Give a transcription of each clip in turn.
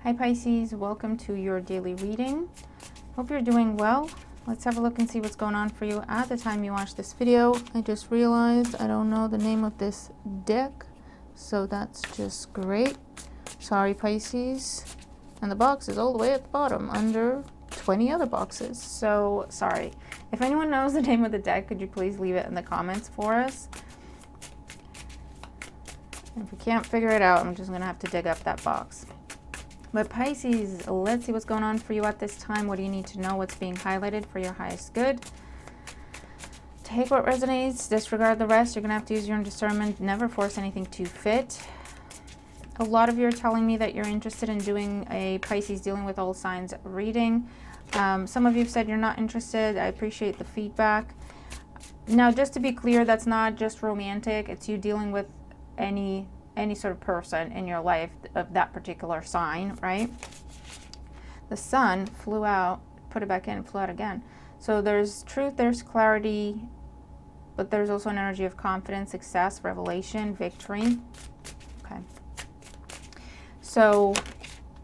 Hi Pisces, welcome to your daily reading. Hope you're doing well. Let's have a look and see what's going on for you at the time you watch this video. I just realized I don't know the name of this deck, so that's just great. Sorry Pisces. And the box is all the way at the bottom under 20 other boxes, so sorry. If anyone knows the name of the deck, could you please leave it in the comments for us? If you can't figure it out, I'm just gonna have to dig up that box. But Pisces, let's see what's going on for you at this time. What do you need to know? What's being highlighted for your highest good? Take what resonates, disregard the rest. You're going to have to use your own discernment. Never force anything to fit. A lot of you are telling me that you're interested in doing a Pisces dealing with all signs reading. Some of you have said you're not interested. I appreciate the feedback. Now, just to be clear, that's not just romantic. It's you dealing with any sort of person in your life of that particular sign, right? The sun flew out, put it back in, flew out again. So there's truth, there's clarity, but there's also an energy of confidence, success, revelation, victory. Okay. So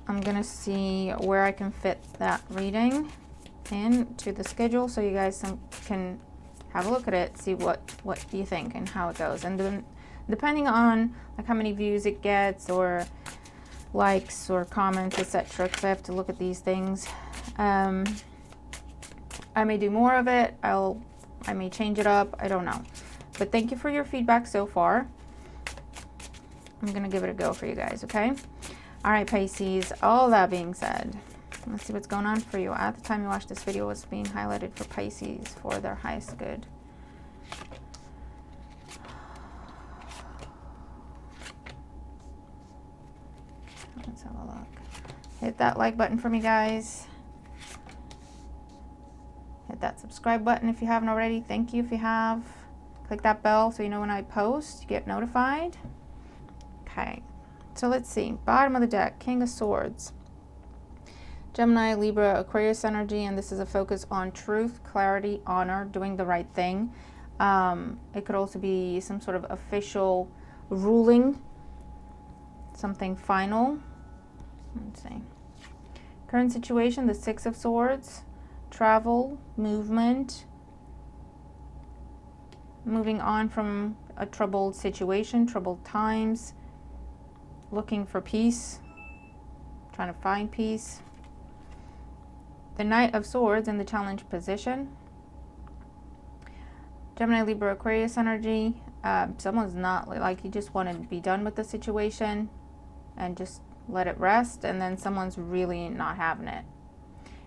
I'm gonna see where I can fit that reading into the schedule so you guys can have a look at it, see what you think and how it goes. And then depending on like how many views it gets or likes or comments, etc., because I have to look at these things. I may do more of it. I may change it up. I don't know. But thank you for your feedback so far. I'm going to give it a go for you guys, okay? All right, Pisces. All that being said, let's see what's going on for you. At the time you watch this video, what's being highlighted for Pisces for their highest good? Let's have a look. Hit that like button for me, guys. Hit that subscribe button if you haven't already. Thank you if you have. Click that bell so you know when I post, you get notified. Okay, so let's see. Bottom of the deck, King of Swords. Gemini, Libra, Aquarius energy, and this is a focus on truth, clarity, honor, doing the right thing. It could also be some sort of official ruling, something final. Let's see. Current situation, the Six of Swords, travel, movement, moving on from a troubled situation, troubled times, looking for peace, trying to find peace. The Knight of Swords in the challenge position. Gemini, Libra, Aquarius energy. Someone's not like, you just want to be done with the situation and just let it rest, and then someone's really not having it.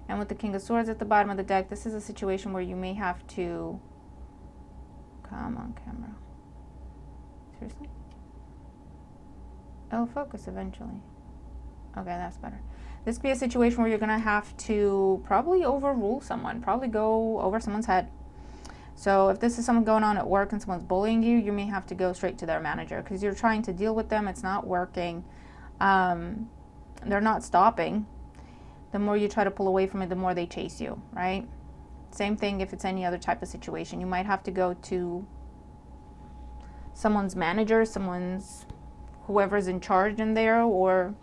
And with the King of Swords at the bottom of the deck, this is a situation where you may have to, come on camera, seriously, it'll focus eventually. Okay, that's better. This could be a situation where you're gonna have to probably overrule someone, probably go over someone's head. So if this is something going on at work and someone's bullying you, you may have to go straight to their manager because you're trying to deal with them. It's not working. They're not stopping. The more you try to pull away from it, the more they chase you, right? Same thing if it's any other type of situation. You might have to go to someone's manager, whoever's in charge in there, or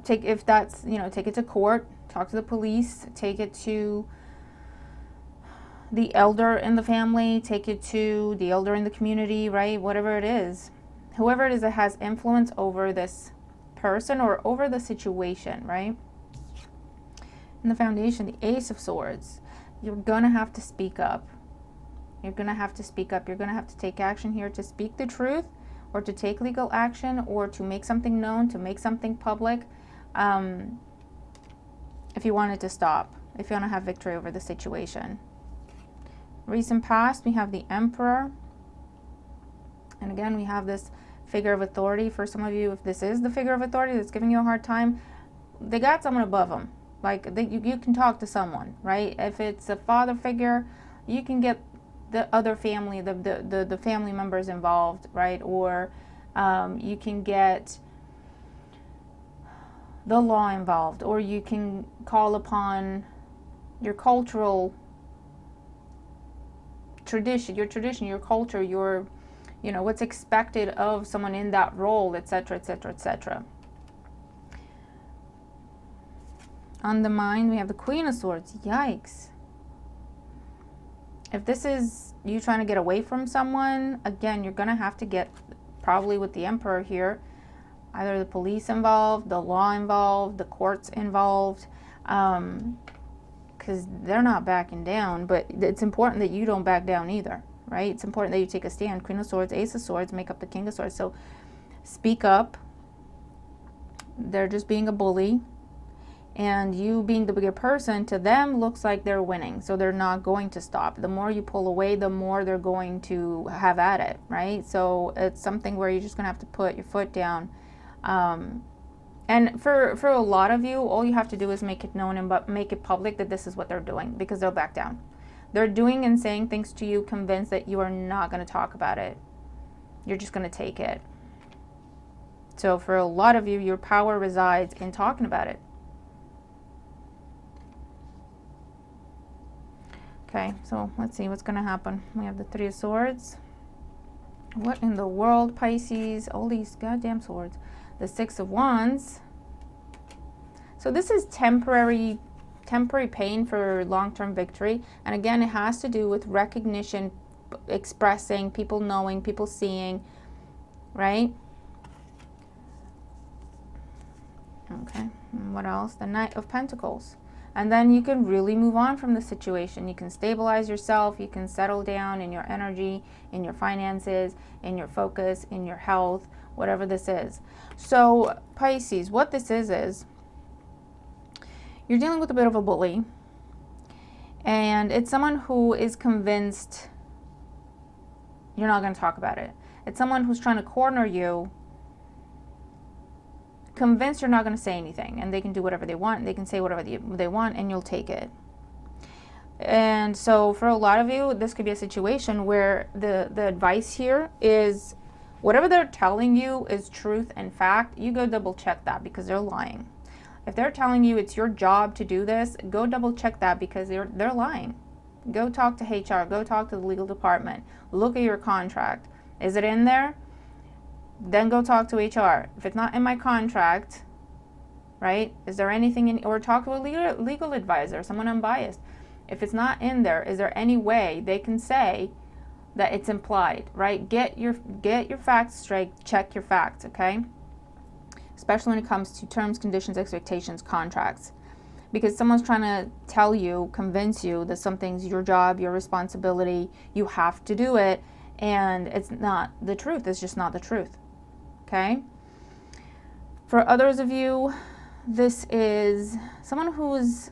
take it to court, talk to the police, take it to the elder in the family, take it to the elder in the community, right? Whatever it is. Whoever it is that has influence over this person or over the situation, right? In the foundation, the Ace of Swords, you're going to have to speak up. You're going to have to speak up. You're going to have to take action here to speak the truth or to take legal action or to make something known, to make something public. If you want it to stop, if you want to have victory over the situation. Recent past, we have the Emperor. And again, we have this figure of authority. For some of you, if this is the figure of authority that's giving you a hard time, they got someone above them. Like, you can talk to someone, right? If it's a father figure, you can get the other family, the family members involved, right? Or you can get the law involved, or you can call upon your cultural tradition, your culture, your what's expected of someone in that role, etc., etc., etc. On the mind, we have the Queen of Swords. Yikes. If this is you trying to get away from someone, again, you're going to have to get, probably with the Emperor here, either the police involved, the law involved, the courts involved, because they're not backing down. But it's important that you don't back down either, right? It's important that you take a stand. Queen of Swords, Ace of Swords, make up the King of Swords. So speak up. They're just being a bully. And you being the bigger person, to them, looks like they're winning. So they're not going to stop. The more you pull away, the more they're going to have at it, right? So it's something where you're just going to have to put your foot down. And for a lot of you, all you have to do is make it known and make it public that this is what they're doing, because they'll back down. They're doing and saying things to you, convinced that you are not going to talk about it. You're just going to take it. So for a lot of you, your power resides in talking about it. Okay, so let's see what's going to happen. We have the Three of Swords. What in the world, Pisces? All these goddamn swords. The Six of Wands. So this is temporary pain for long-term victory. And again, it has to do with recognition, expressing, people knowing, people seeing, right? Okay, and what else? The Knight of Pentacles. And then you can really move on from the situation. You can stabilize yourself. You can settle down in your energy, in your finances, in your focus, in your health, whatever this is. So Pisces, what this is you're dealing with a bit of a bully. And it's someone who is convinced you're not going to talk about it. It's someone who's trying to corner you, convinced you're not going to say anything, and they can do whatever they want, they can say whatever they want, and you'll take it. And so for a lot of you, this could be a situation where the advice here is whatever they're telling you is truth and fact. You go double check that, because they're lying. If they're telling you it's your job to do this, go double check that, because they're lying. Go talk to HR, go talk to the legal department, look at your contract. Is it in there? Then go talk to HR. If it's not in my contract, right? Is there anything in, or talk to a legal advisor, someone unbiased. If it's not in there, is there any way they can say that it's implied, right? Get your facts straight, check your facts, okay? Especially when it comes to terms, conditions, expectations, contracts. Because someone's trying to tell you, convince you that something's your job, your responsibility, you have to do it, and it's not the truth. It's just not the truth. Okay? For others of you, this is someone who's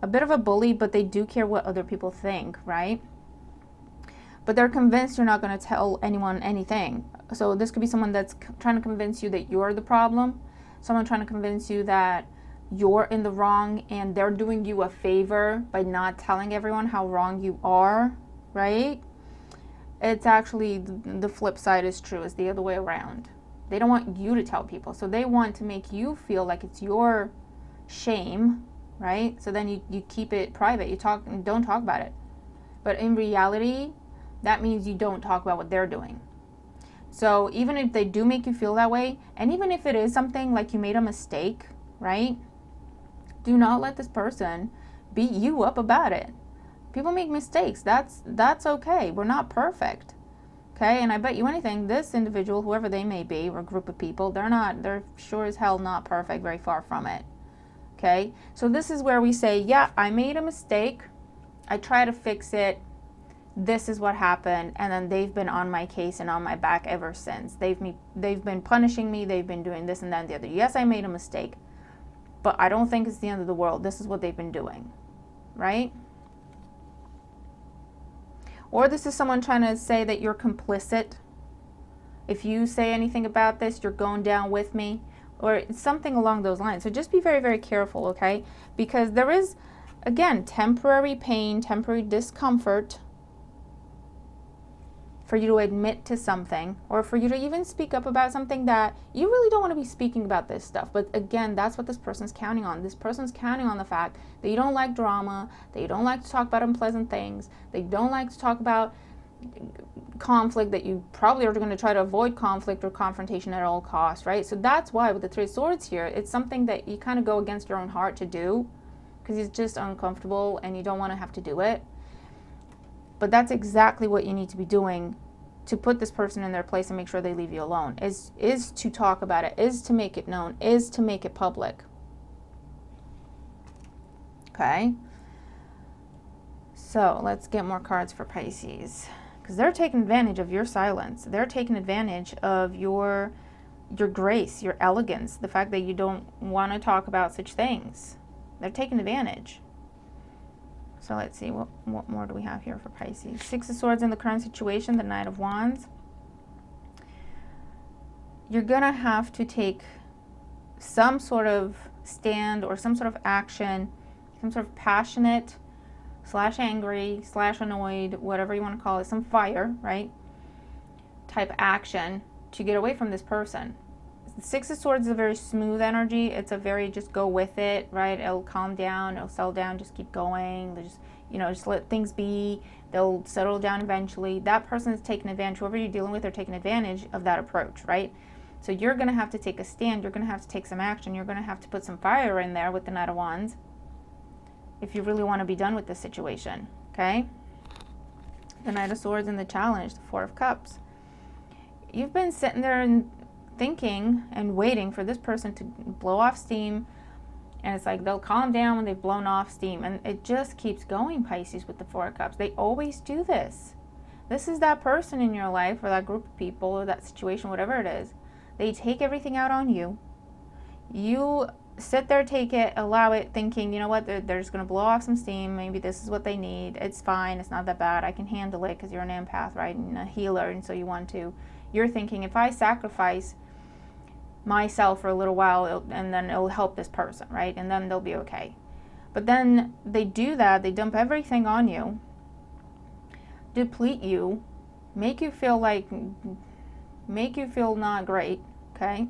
a bit of a bully, but they do care what other people think, right? But they're convinced you're not going to tell anyone anything. So this could be someone that's trying to convince you that you're the problem, someone trying to convince you that you're in the wrong, and they're doing you a favor by not telling everyone how wrong you are, right? It's actually the flip side is true. It's the other way around. They don't want you to tell people. So they want to make you feel like it's your shame, right? So then you keep it private. You don't talk about it. But in reality, that means you don't talk about what they're doing. So even if they do make you feel that way, and even if it is something like you made a mistake, right? Do not let this person beat you up about it. People make mistakes. That's okay. We're not perfect. Okay? And I bet you anything, this individual, whoever they may be, or group of people, they're sure as hell not perfect, very far from it. Okay? So this is where we say, yeah, I made a mistake. I try to fix it. This is what happened. And then they've been on my case and on my back ever since. They've been punishing me. They've been doing this and that and the other. Yes, I made a mistake, but I don't think it's the end of the world. This is what they've been doing. Right? Or this is someone trying to say that you're complicit. If you say anything about this, you're going down with me. Or something along those lines. So just be very, very careful, okay? Because there is, again, temporary pain, temporary discomfort for you to admit to something, or for you to even speak up about something that you really don't want to be speaking about this stuff. But again, that's what this person's counting on. This person's counting on the fact that you don't like drama, that you don't like to talk about unpleasant things, that you don't like to talk about conflict, that you probably are going to try to avoid conflict or confrontation at all costs, right? So that's why with the Three of Swords here, it's something that you kind of go against your own heart to do, because it's just uncomfortable and you don't want to have to do it. But that's exactly what you need to be doing to put this person in their place and make sure they leave you alone, is to talk about it, is to make it known, is to make it public. Okay? So let's get more cards for Pisces, because they're taking advantage of your silence. They're taking advantage of your grace, your elegance, the fact that you don't want to talk about such things. They're taking advantage. So let's see, what more do we have here for Pisces? Six of Swords in the current situation, the Knight of Wands. You're going to have to take some sort of stand or some sort of action, some sort of passionate / angry / annoyed, whatever you want to call it, some fire, right, type action to get away from this person. The Six of Swords is a very smooth energy. It's a very just go with it, right? It'll calm down, it'll settle down, just keep going. They'll just, just let things be. They'll settle down eventually. That person is taking advantage. Whoever you're dealing with, they're taking advantage of that approach, right? So you're going to have to take a stand. You're going to have to take some action. You're going to have to put some fire in there with the Knight of Wands if you really want to be done with this situation, okay? The Knight of Swords and the challenge, the Four of Cups. You've been sitting there and thinking and waiting for this person to blow off steam, and it's like they'll calm down when they've blown off steam, and it just keeps going, Pisces, with the Four of Cups. They always do this. This is that person in your life, or that group of people, or that situation, whatever it is. They take everything out on you. You sit there, take it, allow it, thinking, you know what, they're just going to blow off some steam. Maybe this is what they need. It's fine. It's not that bad. I can handle it, because you're an empath, right, and a healer, and so you want to. You're thinking, if I sacrifice myself for a little while, and then it'll help this person, right, and then they'll be okay. But then they do that. They dump everything on you, deplete you, make you feel not great, okay?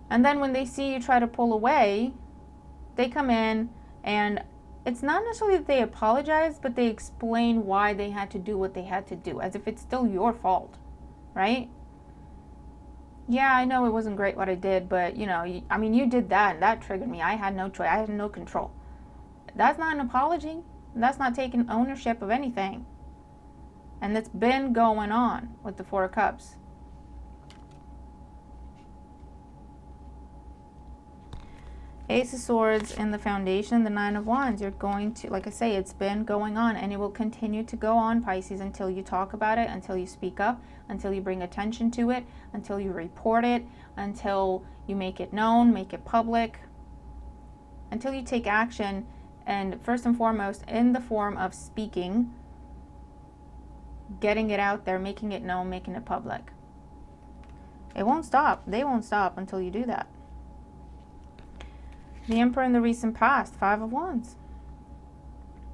And then when they see you try to pull away, they come in, and it's not necessarily that they apologize, but they explain why they had to do what they had to do, as if it's still your fault, right? Yeah, I know it wasn't great what I did, but, you did that, and that triggered me. I had no choice. I had no control. That's not an apology. That's not taking ownership of anything. And that's been going on with the Four of Cups. Ace of Swords in the foundation, the Nine of Wands. You're going to, like I say, it's been going on, and it will continue to go on, Pisces, until you talk about it, until you speak up, until you bring attention to it, until you report it, until you make it known, make it public, until you take action, and first and foremost, in the form of speaking, getting it out there, making it known, making it public. It won't stop. They won't stop until you do that. The Emperor in the recent past, Five of Wands.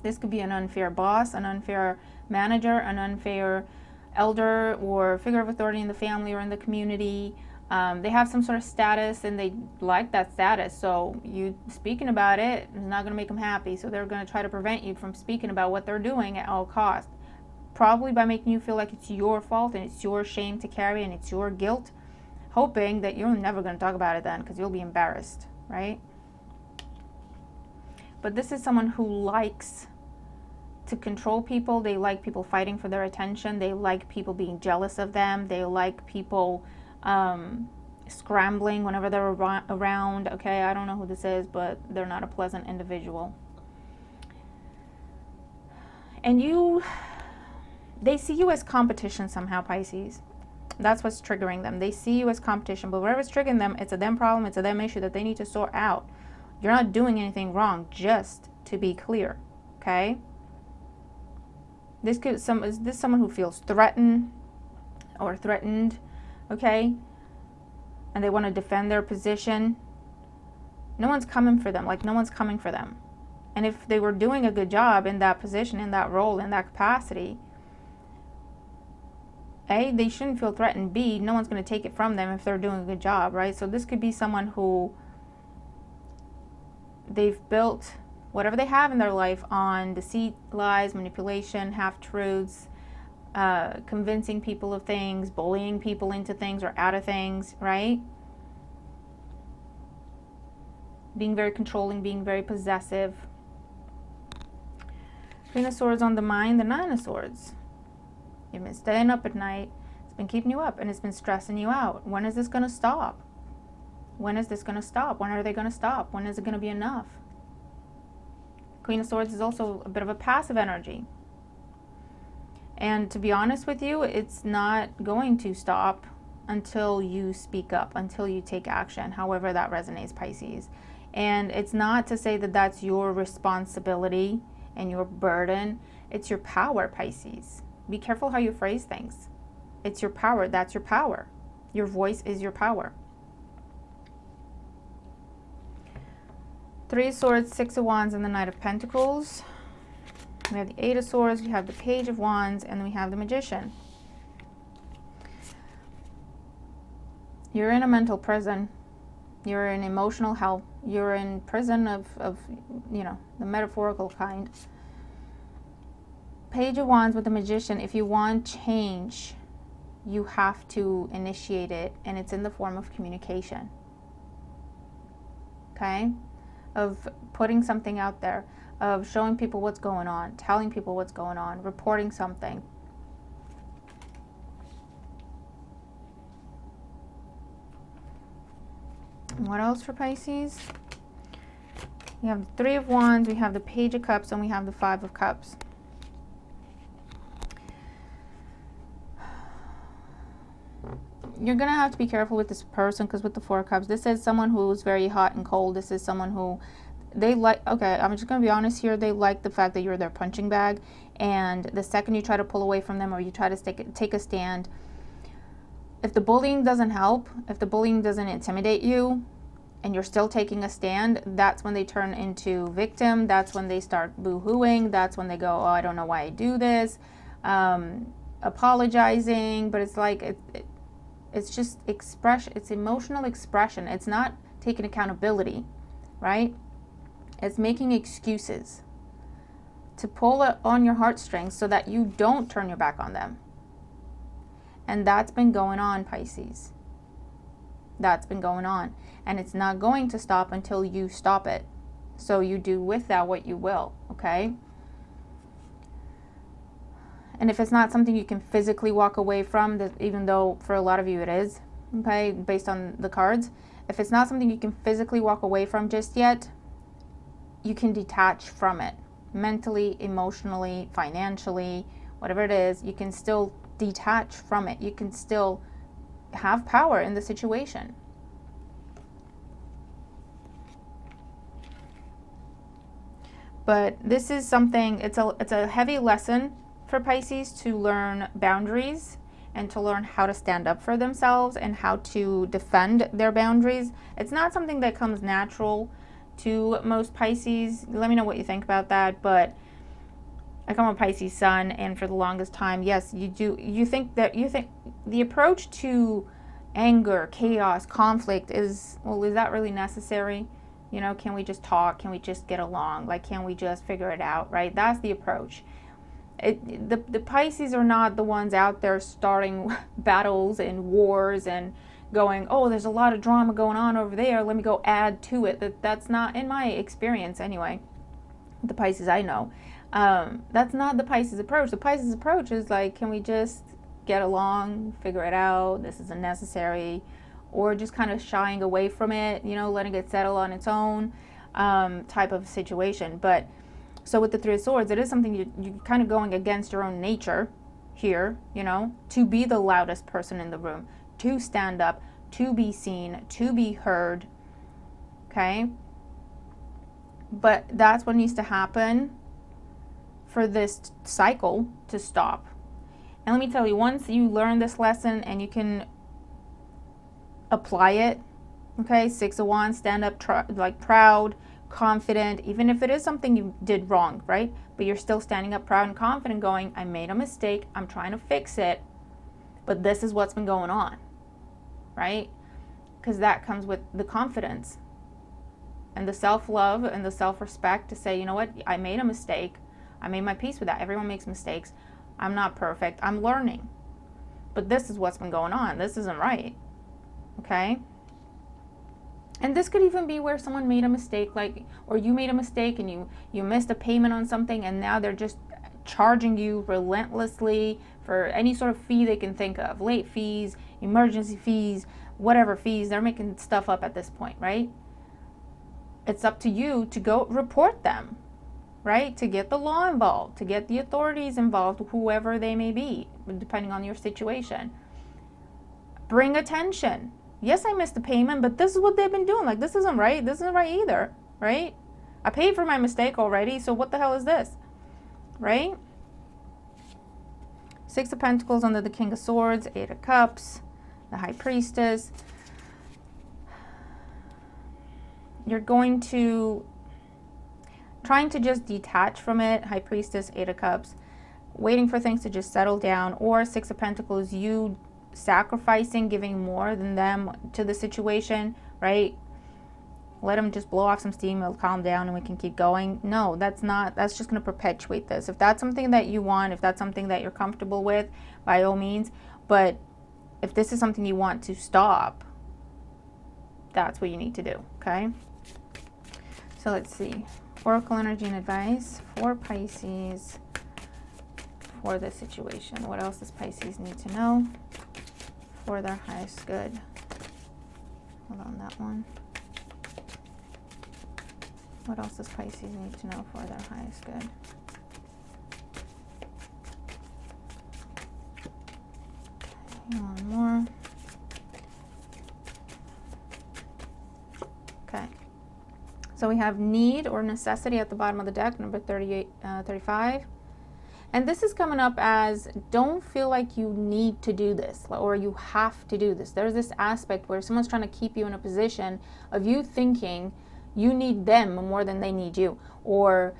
This could be an unfair boss, an unfair manager, an unfair elder or figure of authority in the family or in the community. They have some sort of status, and they like that status. So you speaking about it is not going to make them happy. So they're going to try to prevent you from speaking about what they're doing at all costs. Probably by making you feel like it's your fault and it's your shame to carry and it's your guilt, hoping that you're never going to talk about it then, because you'll be embarrassed, right? But this is someone who likes to control people. They like people fighting for their attention. They like people being jealous of them. They like people scrambling whenever they're around. Okay, I don't know who this is, but they're not a pleasant individual. And they see you as competition somehow, Pisces. That's what's triggering them. They see you as competition, but whatever's triggering them, it's a them problem, it's a them issue that they need to sort out. You're not doing anything wrong, just to be clear, okay? Is this someone who feels threatened or threatened, okay? And they want to defend their position. No one's coming for them, no one's coming for them. And if they were doing a good job in that position, in that role, in that capacity, A, they shouldn't feel threatened. B, no one's going to take it from them if they're doing a good job, right? So this could be someone who they've built whatever they have in their life on deceit, lies, manipulation, half-truths, convincing people of things, bullying people into things or out of things, right? Being very controlling, being very possessive. Queen of Swords on the mind, the Nine of Swords. You've been staying up at night. It's been keeping you up and it's been stressing you out. When is this going to stop? When is this going to stop? When are they going to stop? When is it going to be enough? Queen of Swords is also a bit of a passive energy. And to be honest with you, it's not going to stop until you speak up, until you take action, however that resonates, Pisces. And it's not to say that that's your responsibility and your burden. It's your power, Pisces. Be careful how you phrase things. It's your power. That's your power. Your voice is your power. Three of Swords, Six of Wands, and the Knight of Pentacles. We have the Eight of Swords, we have the Page of Wands, and then we have the Magician. You're in a mental prison. You're in emotional hell. You're in prison of you know, the metaphorical kind. Page of Wands with the Magician. If you want change, you have to initiate it, and it's in the form of communication. Okay? Of putting something out there, of showing people what's going on, telling people what's going on, reporting something. What else for Pisces? We have the Three of Wands, we have the Page of Cups, and we have the Five of Cups. You're going to have to be careful with this person, because with the Four of Cups, this is someone who is very hot and cold. This is someone who they like, okay, I'm just going to be honest here, they like the fact that you're their punching bag, and the second you try to pull away from them or you try to take a stand, if the bullying doesn't help, if the bullying doesn't intimidate you, and you're still taking a stand, that's when they turn into victim. That's when they start boo-hooing. That's when they go, oh, I don't know why I do this, apologizing. But it's like it's just expression. It's emotional expression. It's not taking accountability, right? It's making excuses to pull on your heartstrings so that you don't turn your back on them. And that's been going on, Pisces. That's been going on. And it's not going to stop until you stop it. So you do with that what you will, okay? And if it's not something you can physically walk away from, even though for a lot of you it is, okay, based on the cards, if it's not something you can physically walk away from just yet, you can detach from it. Mentally, emotionally, financially, whatever it is, you can still detach from it. You can still have power in the situation. But this is something, it's a heavy lesson for Pisces to learn boundaries and to learn how to stand up for themselves and how to defend their boundaries. It's not something that comes natural to most Pisces. Let me know what you think about that. But I come a Pisces sun, and for the longest time, yes, you think the approach to anger, chaos, conflict is, well, is that really necessary? You know, can we just talk? Can we just get along? Like, can we just figure it out, right? That's the approach. The Pisces are not the ones out there starting battles and wars and going, oh, there's a lot of drama going on over there, let me go add to it. That's not, in my experience anyway, the Pisces I know, that's not the Pisces approach. The Pisces approach is like, can we just get along, figure it out, this isn't necessary, or just kind of shying away from it, you know, letting it settle on its own, type of situation. But so with the Three of Swords, it is something you're kind of going against your own nature here, you know, to be the loudest person in the room, to stand up, to be seen, to be heard, okay? But that's what needs to happen for this cycle to stop. And let me tell you, once you learn this lesson and you can apply it, okay, Six of Wands, stand up like proud, confident, even if it is something you did wrong, right? But you're still standing up proud and confident going, I made a mistake, I'm trying to fix it, but this is what's been going on, right? Because that comes with the confidence and the self-love and the self-respect to say, you know what, I made a mistake. I made my peace with that. Everyone makes mistakes. I'm not perfect. I'm learning. But this is what's been going on. This isn't right. Okay? And this could even be where someone made a mistake, like, or you made a mistake and you missed a payment on something, and now they're just charging you relentlessly for any sort of fee they can think of. Late fees, emergency fees, whatever fees. They're making stuff up at this point, right? It's up to you to go report them, right? To get the law involved, to get the authorities involved, whoever they may be, depending on your situation. Bring attention. Yes, I missed the payment, but this is what they've been doing. Like, this isn't right. This isn't right either, right? I paid for my mistake already, so what the hell is this, right? Six of Pentacles under the King of Swords, Eight of Cups, the High Priestess. You're going to, trying to just detach from it, High Priestess, Eight of Cups, waiting for things to just settle down, or Six of Pentacles, you sacrificing, giving more than them to the situation, right? Let them just blow off some steam, it'll calm down and we can keep going. No, that's just going to perpetuate this. If that's something that you want, if that's something that you're comfortable with, by all means. But if this is something you want to stop, that's what you need to do, okay? So let's see. Oracle energy and advice for Pisces for this situation. What else does Pisces need to know for their highest good? Hold on, that one. What else does Pisces need to know for their highest good? Okay, one more. Okay. So we have need or necessity at the bottom of the deck, number 35. And this is coming up as, don't feel like you need to do this or you have to do this. There's this aspect where someone's trying to keep you in a position of you thinking you need them more than they need you, or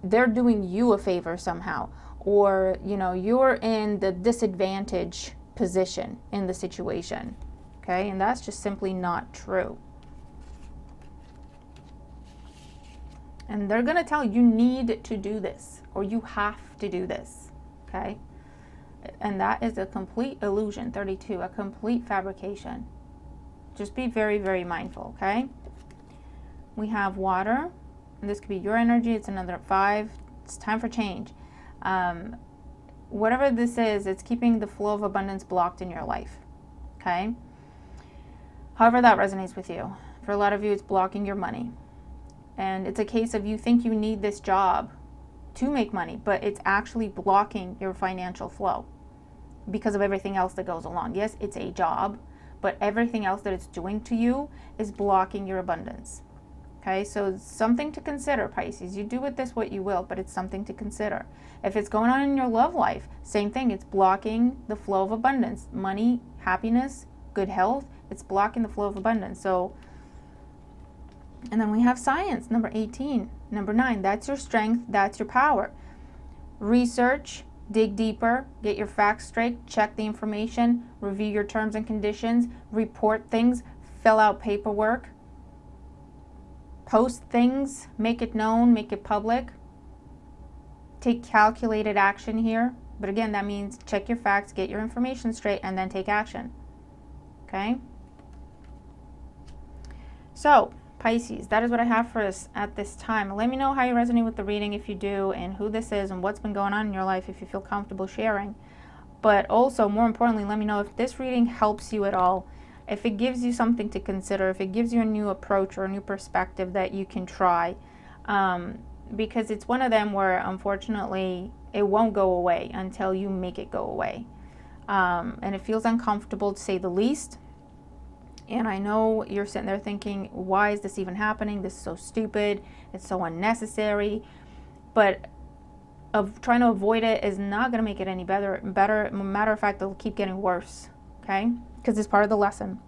they're doing you a favor somehow, or you know, you're in the disadvantage position in the situation, okay? And that's just simply not true. And they're going to tell you need to do this, or you have to do this, okay? And that is a complete illusion, 32, a complete fabrication. Just be very, very mindful, okay? We have water, and this could be your energy. It's another 5. It's time for change. Whatever this is, it's keeping the flow of abundance blocked in your life, okay? However that resonates with you. For a lot of you, it's blocking your money. And it's a case of you think you need this job to make money, but it's actually blocking your financial flow because of everything else that goes along. Yes, it's a job, but everything else that it's doing to you is blocking your abundance. Okay, so it's something to consider, Pisces. You do with this what you will, but it's something to consider. If it's going on in your love life, same thing. It's blocking the flow of abundance. Money, happiness, good health, it's blocking the flow of abundance. So, and then we have science, number 18. Number 9, that's your strength, that's your power. Research, dig deeper, get your facts straight, check the information, review your terms and conditions, report things, fill out paperwork, post things, make it known, make it public. Take calculated action here. But again, that means check your facts, get your information straight, and then take action. Okay? So, Pisces, that is what I have for us at this time. Let me know how you resonate with the reading if you do, and who this is, and what's been going on in your life if you feel comfortable sharing. But also, more importantly, let me know if this reading helps you at all. If it gives you something to consider, if it gives you a new approach or a new perspective that you can try. Because it's one of them where, unfortunately, it won't go away until you make it go away. And it feels uncomfortable, to say the least. And I know you're sitting there thinking, why is this even happening? This is so stupid. It's so unnecessary. But trying to avoid it is not going to make it any better. Matter of fact, it'll keep getting worse. Okay? Because it's part of the lesson.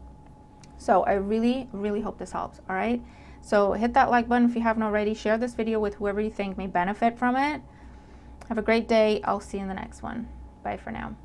So I really, really hope this helps. All right? So hit that like button if you haven't already. Share this video with whoever you think may benefit from it. Have a great day. I'll see you in the next one. Bye for now.